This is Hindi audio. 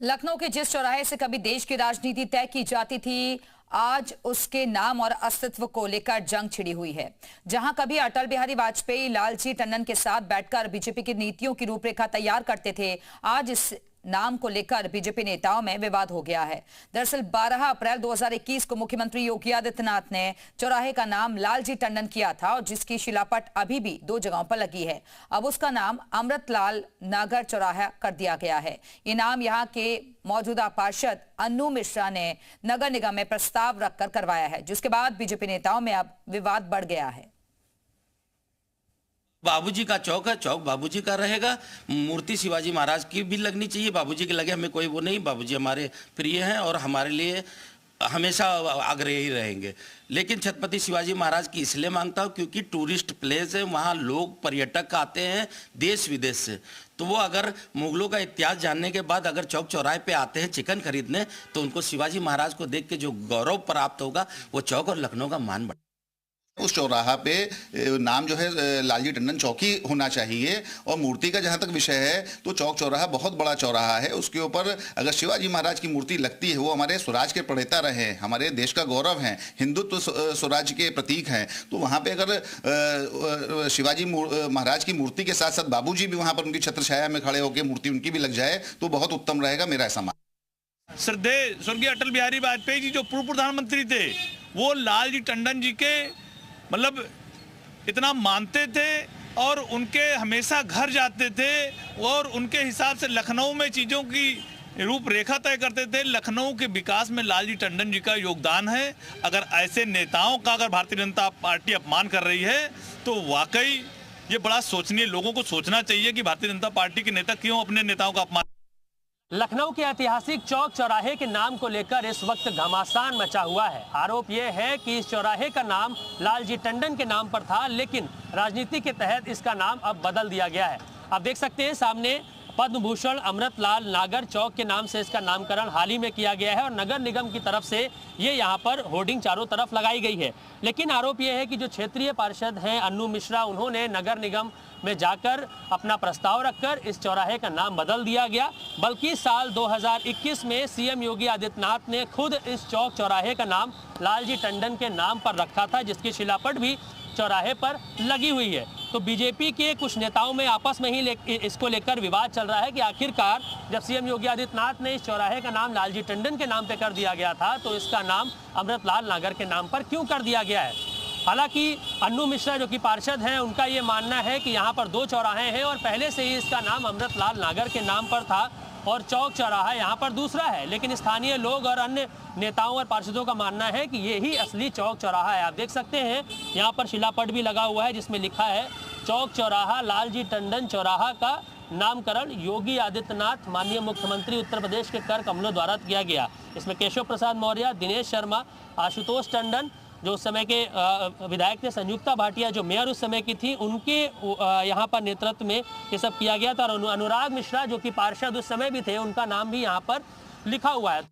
लखनऊ के जिस चौराहे से कभी देश की राजनीति तय की जाती थी, आज उसके नाम और अस्तित्व को लेकर जंग छिड़ी हुई है। जहां कभी अटल बिहारी वाजपेयी लालजी टंडन के साथ बैठकर बीजेपी की नीतियों की रूपरेखा तैयार करते थे, आज इस नाम को लेकर बीजेपी नेताओं में विवाद हो गया है। दरअसल 12 अप्रैल 2021 को मुख्यमंत्री योगी आदित्यनाथ ने चौराहे का नाम लालजी टंडन किया था और जिसकी शिलापट अभी भी 2 जगहों पर लगी है। अब उसका नाम अमृतलाल नागर चौराहा कर दिया गया है। ये नाम यहाँ के मौजूदा पार्षद अन्नू मिश्रा ने नगर निगम में प्रस्ताव रखकर करवाया है, जिसके बाद बीजेपी नेताओं में अब विवाद बढ़ गया है। बाबूजी का चौक है, चौक बाबूजी का रहेगा। मूर्ति शिवाजी महाराज की भी लगनी चाहिए, बाबूजी के लगे हमें कोई वो नहीं। बाबूजी हमारे प्रिय हैं और हमारे लिए हमेशा आग्रही रहेंगे। लेकिन छत्रपति शिवाजी महाराज की इसलिए मांगता हूँ क्योंकि टूरिस्ट प्लेस है, वहाँ लोग पर्यटक आते हैं देश विदेश से। तो वो अगर मुगलों का इतिहास जानने के बाद अगर चौक चौराहे पे आते हैं चिकन खरीदने, तो उनको शिवाजी महाराज को देख के जो गौरव प्राप्त होगा वो चौक और लखनऊ का मान बढ़ेगा। उस चौराहा पे नाम जो है लालजी टंडन चौकी होना चाहिए। और मूर्ति का जहाँ तक विषय है तो चौक चौराहा बहुत बड़ा चौराहा है, उसके ऊपर अगर शिवाजी महाराज की मूर्ति लगती है, वो हमारे स्वराज के प्रणेता रहे हैं, हमारे देश का गौरव हैं, हिंदुत्व स्वराज के प्रतीक हैं। तो वहाँ पे अगर शिवाजी महाराज की मूर्ति के साथ साथ बाबूजी भी वहाँ पर उनकी छत्र छाया में खड़े होकर मूर्ति उनकी भी लग जाए तो बहुत उत्तम रहेगा, मेरा ऐसा मानना। श्रद्धेय स्वर्गीय अटल बिहारी वाजपेयी जी जो पूर्व प्रधानमंत्री थे, वो लालजी टंडन जी के मतलब इतना मानते थे और उनके हमेशा घर जाते थे और उनके हिसाब से लखनऊ में चीज़ों की रूपरेखा तय करते थे। लखनऊ के विकास में लालजी टंडन जी का योगदान है। अगर ऐसे नेताओं का अगर भारतीय जनता पार्टी अपमान कर रही है तो वाकई ये बड़ा सोचनीय, लोगों को सोचना चाहिए कि भारतीय जनता पार्टी के नेता क्यों अपने नेताओं का अपमान। लखनऊ के ऐतिहासिक चौक चौराहे के नाम को लेकर इस वक्त घमासान मचा हुआ है। आरोप यह है कि इस चौराहे का नाम लालजी टंडन के नाम पर था, लेकिन राजनीति के तहत इसका नाम अब बदल दिया गया है। आप देख सकते हैं सामने पद्म भूषण अमृतलाल नागर चौक के नाम से इसका नामकरण हाल ही में किया गया है और नगर निगम की तरफ से ये यहाँ पर होर्डिंग चारों तरफ लगाई गई है। लेकिन आरोप यह है कि जो क्षेत्रीय पार्षद हैं अन्नू मिश्रा, उन्होंने नगर निगम में जाकर अपना प्रस्ताव रखकर इस चौराहे का नाम बदल दिया गया। बल्कि साल 2021 में सीएम योगी आदित्यनाथ ने खुद इस चौक चौराहे का नाम लालजी टंडन के नाम पर रखा था, जिसकी शिलापट भी चौराहे पर लगी हुई है। तो बीजेपी के कुछ नेताओं में आपस में ही इसको लेकर विवाद चल रहा है कि आखिरकार जब सीएम योगी आदित्यनाथ ने इस चौराहे का नाम लालजी टंडन के नाम पे कर दिया गया था तो इसका नाम अमृतलाल नागर के नाम पर क्यों कर दिया गया है। हालांकि अन्नू मिश्रा जो कि पार्षद हैं, उनका ये मानना है कि यहाँ पर 2 चौराहे हैं और पहले से ही इसका नाम अमृतलाल नागर के नाम पर था और चौक चौराहा यहाँ पर दूसरा है। लेकिन स्थानीय लोग और अन्य नेताओं और पार्षदों का मानना है कि ये ही असली चौक चौराहा है। आप देख सकते हैं यहाँ पर शिलापट भी लगा हुआ है जिसमें लिखा है चौक चौराहा लालजी टंडन चौराहा का नामकरण योगी आदित्यनाथ माननीय मुख्यमंत्री उत्तर प्रदेश के कर कमलों द्वारा किया गया। इसमें केशव प्रसाद मौर्य, दिनेश शर्मा, आशुतोष टंडन जो उस समय के विधायक थे, संयुक्ता भाटिया जो मेयर उस समय की थी, उनके यहाँ पर नेतृत्व में ये सब किया गया था और अनुराग मिश्रा जो कि पार्षद उस समय भी थे, उनका नाम भी यहाँ पर लिखा हुआ है।